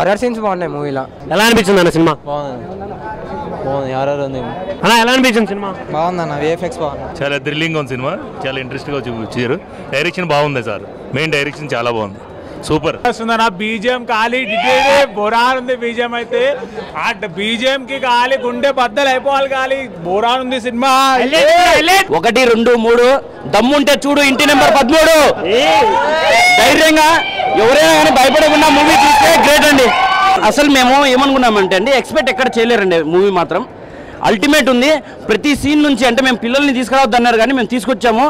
Horror scenes బాగున్నాయి మూవీలో. ఎలా అనిపించింది అన్న సినిమా? బాగుంది హారర్ ఉంది అన్న. ఎలా అనిపించింది సినిమా? బాగుందన్న విఎఫ్ఎక్స్ బాగుంది. చాలా థ్రిల్లింగ్ ఉంది సినిమా, చాలా ఇంట్రెస్టింగ్గా చూపించారు. డైరెక్షన్ బాగుంది సార్, మెయిన్ డైరెక్షన్ చాలా బాగుంది, సూపర్. బీజిఎం ఖాళీ బోరాన్ ఉంది. బీజిఎం అయితే ఆ బీజిఎం కి ఖాళీ గుండె బద్దలు అయిపోవాలి. ఖాళీ బోరాన్ ఉంది సినిమా. 1, 2, 3 దమ్ముంటే చూడు ఇంటి నెంబర్ 13. ధైర్యంగా ఎవరైనా కానీ భయపడకుండా మూవీ చూస్తే గ్రేట్ అండి. అసలు మేము ఏమనుకున్నామంటే అండి, ఎక్స్పెక్ట్ ఎక్కడ చేయలేరండి. మూవీ మాత్రం అల్టిమేట్ ఉంది. ప్రతి సీన్ నుంచి అంటే మేము పిల్లల్ని తీసుకురావద్దు అన్నారు కానీ మేము తీసుకొచ్చాము.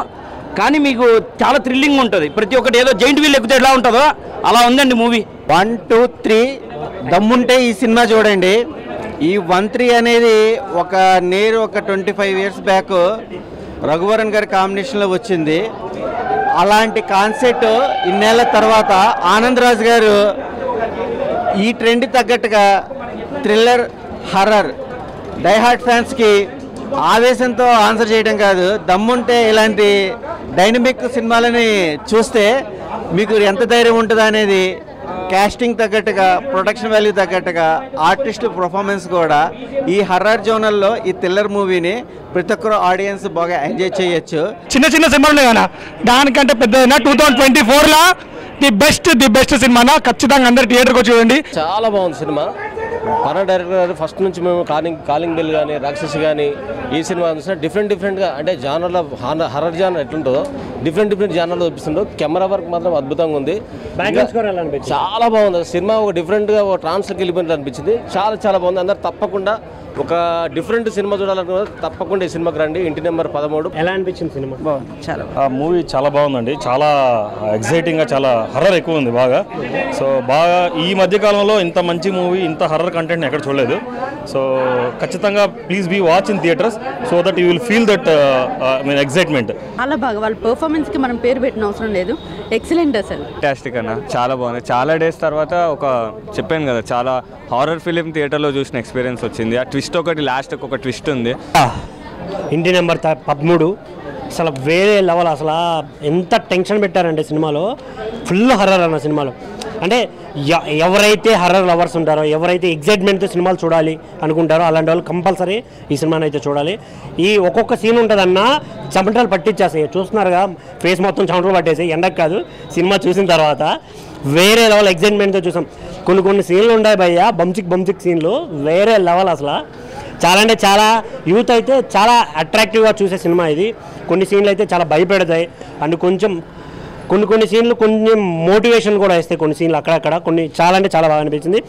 కానీ మీకు చాలా థ్రిల్లింగ్ ఉంటుంది. ప్రతి ఒక్కటి ఏదో జైంట్ వీల్ ఎక్కితే ఎలా ఉంటుందో అలా ఉందండి మూవీ. 1, 2, 3 దమ్ముంటే ఈ సినిమా చూడండి. ఈ 1, 3 అనేది ఒక 25 years బ్యాక్ రఘువరన్ గారి కాంబినేషన్లో వచ్చింది. అలాంటి కాన్సెప్ట్ ఇన్నేళ్ల తర్వాత ఆనంద్ రాజ్ గారు ఈ ట్రెండ్ తగ్గట్టుగా థ్రిల్లర్ హర్రర్ డైహార్ట్ ఫ్యాన్స్కి ఆవేశంతో ఆన్సర్ చేయడం కాదు, దమ్ముంటే ఇలాంటి డైనమిక్ సినిమాలని చూస్తే మీకు ఎంత ధైర్యం ఉంటుందా అనేది కాస్టింగ్ తగ్గట్టుగా, ప్రొడక్షన్ వాల్యూ తగ్గట్టుగా, ఆర్టిస్ట్ పర్ఫార్మెన్స్ కూడా ఈ హర్రర్ జోనల్లో ఈ థ్రిల్లర్ మూవీని ప్రతి ఒక్కరు ఆడియన్స్ బాగా ఎంజాయ్ చేయొచ్చు. చిన్న చిన్న సినిమాలు కదా, దానికంటే పెద్ద 2024లో ది బెస్ట్ సినిమా. ఖచ్చితంగా అందరు థియేటర్కి వచ్చి చూడండి. చాలా బాగుంది సినిమా. హర్రర్ డైరెక్టర్ గారు ఫస్ట్ నుంచి మేము కాలింగ్ బెల్ కానీ రాక్షసి కానీ ఈ సినిమా చూసినా డిఫరెంట్గా అంటే జానర్లో హర్రర్ జానర్ ఎట్లుంటుందో డిఫరెంట్ జానర్లో చూపిస్తుండో. కెమెరా వర్క్ మాత్రం అద్భుతంగా ఉంది. చాలా బాగుంది సినిమా. ఒక డిఫరెంట్గా ఒక ట్రాన్స్లోకి వెళ్ళిపోయినట్టు అనిపించింది. చాలా బాగుంది. అందరు తప్పకుండా ఒక డిఫరెంట్ సినిమా చూడాలనుకున్నారు, తప్పకుండా ఈ సినిమాకి రండి. ఇంటి నెంబర్ 13. ఎలా అనిపించింది సినిమా? బాగుంది. చాలా మూవీ చాలా బాగుందండి, చాలా ఎగ్జైటింగ్గా, చాలా హర్రర్ ఎక్కువ ఉంది బాగా. సో బాగా ఈ మధ్యకాలంలో ఇంత మంచి మూవీ, ఇంత హర్రర్ కంటెంట్ ఎక్కడ చూడలేదు. సో ఖచ్చితంగా please be watch in theatres so that you will feel that excitement. చాలా బాగా వాళ్ళ పర్ఫార్మెన్స్కి మనం పేరు పెట్టిన అవసరం లేదు. ఎక్సలెంట్ అసలు. ఫ్యాంటాస్టిక్ అన్న, చాలా బాగుంది. చాలా డేస్ తర్వాత చెప్పాను కదా, చాలా హారర్ ఫిలిం థియేటర్లో చూసిన ఎక్స్పీరియన్స్ వచ్చింది. ఆ ట్విస్ట్ ఒకటి, లాస్ట్ ఒక ట్విస్ట్ ఉంది. ఇంటి నెంబర్ 13 అసలు వేరే లెవెల్. అసలు ఎంత టెన్షన్ పెట్టారంటే సినిమాలో, ఫుల్ హర్రర్ అన్న సినిమాలో. అంటే ఎవరైతే హర్రర్ లవర్స్ ఉంటారో, ఎవరైతే ఎగ్జైట్మెంట్తో సినిమాలు చూడాలి అనుకుంటారో అలాంటి వాళ్ళు కంపల్సరీ ఈ సినిమాని అయితే చూడాలి. ఈ ఒక్కొక్క సీన్ ఉంటుందన్నా చెమటలు పట్టించేస్తాయి. చూస్తున్నారుగా, ఫేస్ మొత్తం చెమటలు పట్టేసి. ఎండకు కాదు, సినిమా చూసిన తర్వాత వేరే లెవెల్ ఎగ్జైట్మెంట్తో చూసాం. కొన్ని సీన్లు ఉన్నాయి భయ్య, బంచిక్ సీన్లు వేరే లెవెల్ అసలు. చాలా అంటే చాలా యూత్ అయితే చాలా అట్రాక్టివ్గా చూసే సినిమా ఇది. కొన్ని సీన్లు అయితే చాలా భయపెడతాయి. అండ్ కొన్ని సీన్లు కొంచెం మోటివేషన్ కూడా ఇస్తాయి. కొన్ని సీన్లు అక్కడక్కడ చాలా అంటే చాలా బాగా అనిపించింది.